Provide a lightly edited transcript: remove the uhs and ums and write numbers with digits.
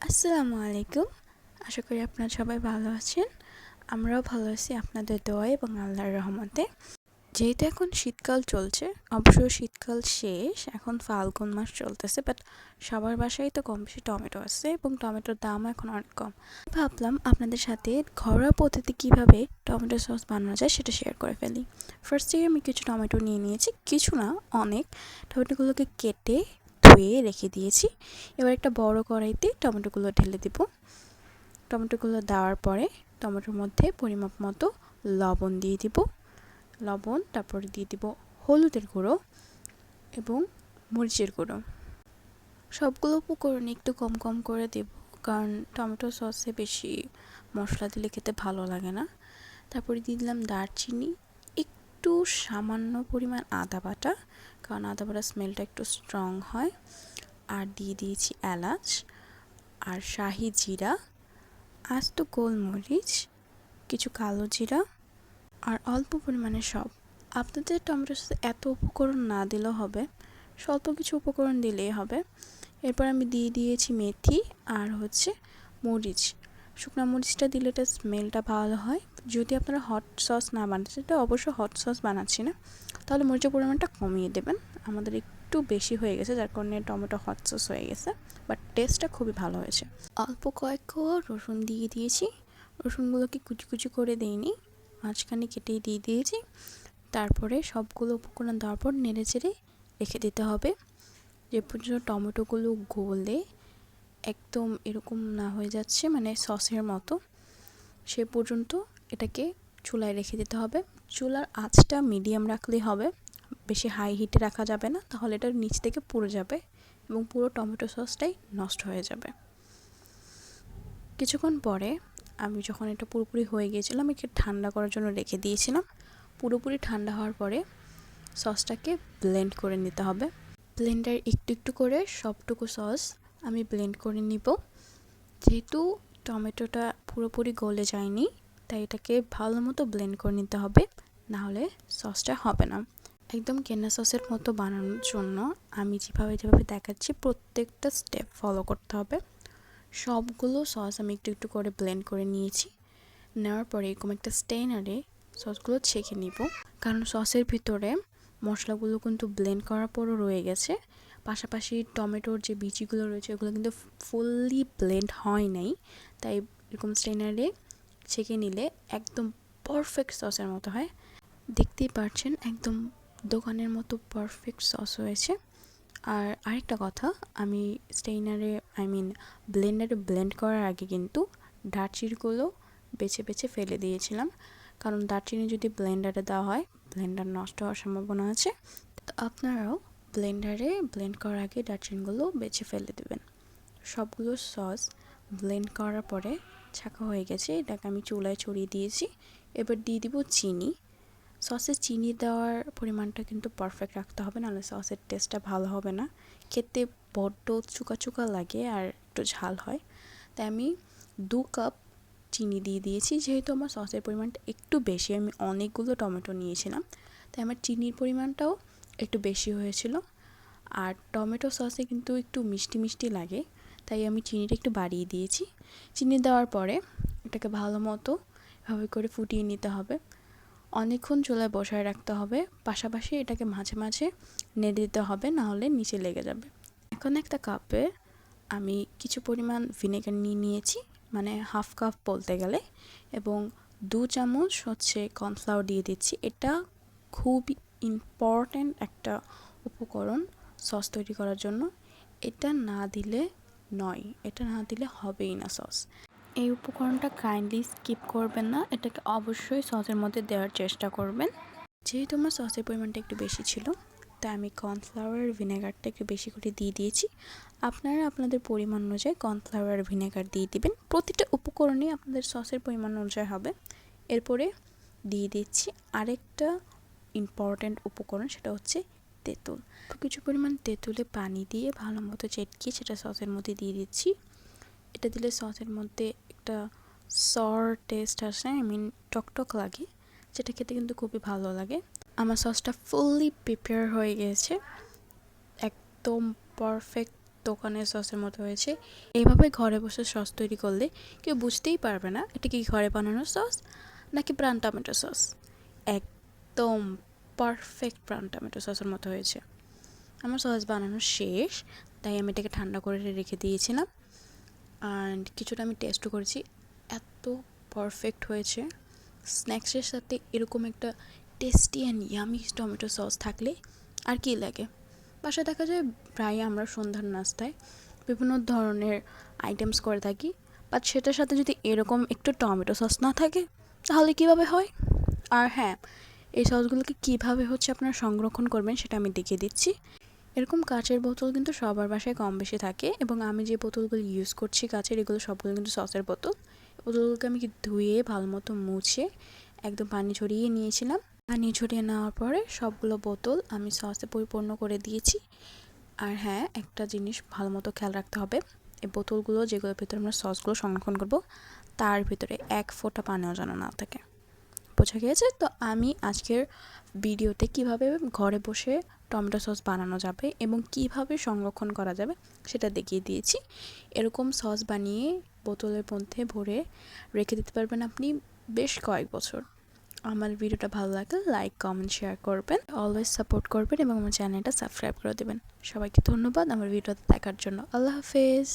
আসসালামু আলাইকুম। আশা করি আপনারা সবাই ভালো আছেন। আমরাও ভালো আছি আপনাদের দোয়ায় এবং আল্লাহর রহমতে। যেহেতু এখন শীতকাল চলছে, অবশ্য শীতকাল শেষ, এখন ফাল্গুন মাস চলতেছে, বাট সবার বাসায় তো কম বেশি টমেটো আছে এবং টমেটোর দামও এখন অনেক কম। ভাবলাম আপনাদের সাথে ঘরোয়া পদ্ধতি কীভাবে টমেটো সস বানানো যায় সেটা শেয়ার করে ফেলি। ফার্স্টে আমি কিছু টমেটো নিয়ে নিয়েছি, কিছু না অনেক। টমেটোগুলোকে কেটে ধুয়ে রেখে দিয়েছি। এবার একটা বড় কড়াইতে টমেটোগুলো ঢেলে দিব। টমেটোগুলো দেওয়ার পরে টমেটোর মধ্যে পরিমাপ মতো লবণ দিয়ে দিব। তারপরে দিয়ে দিব হলুদের গুঁড়ো এবং মরিচের গুঁড়ো। সবগুলো উপকরণ একটু কম কম করে দেব, কারণ টমেটো সসে বেশি মশলা দিলে খেতে ভালো লাগে না। তারপরে দিয়ে দিলাম দারচিনি, একটু সামান্য পরিমাণ আদা বাটা, কারণ আদা বাটার স্মেলটা একটু স্ট্রং হয়। আর দিয়ে দিয়েছি এলাচ আর শাহি জিরা, আস্ত গোলমরিচ, কিছু কালো জিরা আর অল্প পরিমাণে সব। আপনাদের টমেটো সসে এত উপকরণ না দিলেও হবে, স্বল্প কিছু উপকরণ দিলেই হবে। এরপর আমি দিয়ে দিয়েছি মেথি আর মরিচ। শুকনো মরিচটা দিলে এটা স্মেলটা ভালো হয়। যদি আপনারা হট সস না বানাতে, এটা অবশ্য হট সস বানাচ্ছি না, তাহলে মরিচের পরিমাণটা কমিয়ে দেবেন। আমাদের একটু বেশি হয়ে গেছে, যার কারণে টমেটো হট সস হয়ে গেছে, বাট টেস্টটা খুবই ভালো হয়েছে। অল্প কয়েক কোয়া রসুন দিয়ে দিয়েছি। রসুনগুলোকে কুচি কুচি করে দিইনি, মাঝখানে কেটেই দিয়ে দিয়েছি। তারপরে সবগুলো উপকরণ দেওয়ার পর নেড়ে চেড়ে রেখে দিতে হবে, যে পর্যন্ত টমেটোগুলো গলে একদম এরকম না হয়ে যাচ্ছে, মানে সসের মতো, সে পর্যন্ত এটাকে চুলায় রেখে দিতে হবে। চুলার আঁচটা মিডিয়াম রাখলেই হবে, বেশি হাই হিটে রাখা যাবে না, তাহলে এটা নিচ থেকে পুড়ে যাবে এবং পুরো টমেটো সসটাই নষ্ট হয়ে যাবে। কিছুক্ষণ পরে আমি যখন এটা পুরোপুরি হয়ে গিয়েছিলাম, একে ঠান্ডা করার জন্য রেখে দিয়েছিলাম। পুরোপুরি ঠান্ডা হওয়ার পরে সসটাকে ব্লেন্ড করে নিতে হবে। ব্লেন্ডার একটু একটু করে সবটুকু সস আমি ব্লেন্ড করে নিব। যেহেতু টমেটোটা পুরোপুরি গলে যায়নি, তাই এটাকে ভালো মতো ব্লেন্ড করে নিতে হবে, নাহলে সসটা হবে না। একদম কেনা সসের মতো বানানোর জন্য আমি যেভাবে দেখাচ্ছি প্রত্যেকটা স্টেপ ফলো করতে হবে। সবগুলো সস আমি একটু একটু করে ব্লেন্ড করে নিয়েছি। নেওয়ার পরে এরকম একটা স্টেইনারে সসগুলো ছেঁকে নিব, কারণ সসের ভিতরে মশলাগুলো কিন্তু ব্লেন্ড করার পরও রয়ে গেছে। পাশাপাশি টমেটোর যে বিচিগুলো রয়েছে ওগুলো কিন্তু ফুললি ব্লেন্ড হয় নাই, তাই এরকম স্টেইনারে ছেঁকে নিলে একদম পারফেক্ট সসের মতো হয়। দেখতেই পাচ্ছেন একদম দোকানের মতো পারফেক্ট সস হয়েছে। আর আরেকটা কথা, আমি ব্লেন্ডারে ব্লেন্ড করার আগে কিন্তু দারচিনিগুলো বেছে বেছে ফেলে দিয়েছিলাম, কারণ দারচিনি যদি ব্লেন্ডারে দেওয়া হয় ব্লেন্ডার নষ্ট হওয়ার সম্ভাবনা আছে। তো আপনারাও ব্লেন্ডারে ব্লেন্ড করার আগে দারচিনিগুলো বেছে ফেলে দেবেন। সবগুলো সস ব্লেন্ড করার পরে ছাঁকা হয়ে গেছে, এটাকে আমি চুলায় ছড়িয়ে দিয়েছি। এবার দিয়ে দিব চিনি। সসে চিনি দেওয়ার পরিমাণটা কিন্তু পারফেক্ট রাখতে হবে, নাহলে সসের টেস্টটা ভালো হবে না, খেতে বড্ড চুকা চুকা লাগে আর একটু ঝাল হয়। তাই আমি 2 কাপ চিনি দিয়ে দিয়েছি। যেহেতু আমার সসের পরিমাণটা একটু বেশি, আমি অনেকগুলো টমেটো নিয়েছিলাম, তাই আমার চিনির পরিমাণটাও একটু বেশি হয়েছিল। আর টমেটো সসে কিন্তু একটু মিষ্টি মিষ্টি লাগে, তাই আমি চিনিটা একটু বাড়িয়ে দিয়েছি। চিনি দেওয়ার পরে এটাকে ভালো মতো এভাবে করে ফুটিয়ে নিতে হবে, অনেকক্ষণ চুলায় বসায় রাখতে হবে। পাশাপাশি এটাকে মাঝে মাঝে নেড়ে দিতে হবে, নাহলে নিচে লেগে যাবে। এখন একটা কাপে আমি কিছু পরিমাণ ভিনেগার নিয়ে নিয়েছি, মানে হাফ কাপ বলতে গেলে, এবং 2 চামচ কর্নফ্লাওয়ার দিয়ে দিচ্ছি। এটা খুবই ইম্পর্ট্যান্ট একটা উপকরণ সস তৈরি করার জন্য। এটা না দিলে এটা না দিলে হবেই না সস। এই উপকরণটা কাইন্ডলি স্কিপ করবেন না, এটাকে অবশ্যই সসের মধ্যে দেওয়ার চেষ্টা করবেন। যেহেতু আমার সসের পরিমাণটা একটু বেশি ছিল, তাই আমি কর্নফ্লাওয়ার ভিনেগারটা একটু বেশি করে দিয়ে দিয়েছি। আপনারা আপনাদের পরিমাণ অনুযায়ী কর্নফ্লাওয়ার ভিনেগার দিয়ে দিবেন। প্রতিটা উপকরণই আপনাদের সসের পরিমাণ অনুযায়ী হবে। এরপরে দিয়ে দিচ্ছি আরেকটা ইম্পর্ট্যান্ট উপকরণ, সেটা হচ্ছে তেঁতুল। কিছু পরিমাণ তেঁতুলে পানি দিয়ে ভালো মতো চেটকিয়ে সেটা সসের মধ্যে দিয়ে দিচ্ছি। এটা দিলে সসের মধ্যে একটা সর টেস্ট আসে, টকটক লাগে, যেটা খেতে কিন্তু খুবই ভালো লাগে। আমার সসটা ফুললি প্রিপেয়ার হয়ে গিয়েছে, একদম পারফেক্ট দোকানের সসের মতো হয়েছে। এইভাবে ঘরে বসে সস তৈরি করলে কেউ বুঝতেই পারবে না এটা কি ঘরে বানানো সস নাকি প্রাণ টমেটো সস। একদম পারফেক্ট প্রাণ টমেটো সসের মতো হয়েছে। আমার সস বানানো শেষ, তাই আমি এটাকে ঠান্ডা করে রেখে দিয়েছিলাম। অ্যান্ড কিছুটা আমি টেস্টও করেছি, এত পারফেক্ট হয়েছে। স্ন্যাক্সের সাথে এরকম একটা tasty and yummy tomato sauce থাকলে আর কি লাগে। বাসায় দেখা যায় প্রায় আমরা সন্ধ্যার নাস্তায় বিভিন্ন ধরনের আইটেমস করে থাকি, বাট সেটার সাথে যদি এরকম একটু টমেটো সস না থাকে তাহলে কীভাবে হয়। আর হ্যাঁ, এই সসগুলোকে কীভাবে আপনারা সংরক্ষণ করবেন সেটা আমি দেখিয়ে দিচ্ছি। এরকম কাচের বোতল কিন্তু সবার বাসায় কম বেশি থাকে, এবং আমি যে বোতলগুলো ইউজ করছি কাচের, এগুলো সবগুলো কিন্তু সসের বোতল। বোতলগুলোকে আমি ধুয়ে ভালো মতো মুছে একদম পানি ঝরিয়ে নিয়েছিলাম। পানি ঝরিয়ে নেওয়ার পরে সবগুলো বোতল আমি সসে পরিপূর্ণ করে দিয়েছি। আর হ্যাঁ, একটা জিনিস ভালো মতো খেয়াল রাখতে হবে, এই বোতলগুলো যেগুলোর ভিতরে আমরা সসগুলো সংরক্ষণ করব তার ভিতরে এক ফোঁটা পানিও যেন না থাকে। বোঝা গিয়েছে? তো আমি আজকের ভিডিওতে কিভাবে ঘরে বসে টমেটো সস বানানো যাবে এবং কিভাবে সংরক্ষণ করা যাবে সেটা দেখিয়ে দিয়েছি। এরকম সস বানিয়ে বোতলের মধ্যে ভরে রেখে দিতে পারবেন আপনি বেশ কয়েক বছর। আমার ভিডিওটা ভালো লাগলে লাইক, কমেন্ট, শেয়ার করবেন, অলওয়েজ সাপোর্ট করবেন এবং আমার চ্যানেলটা সাবস্ক্রাইব করে দেবেন। সবাইকে ধন্যবাদ আমার ভিডিওটা দেখার জন্য। আল্লাহ হাফেজ।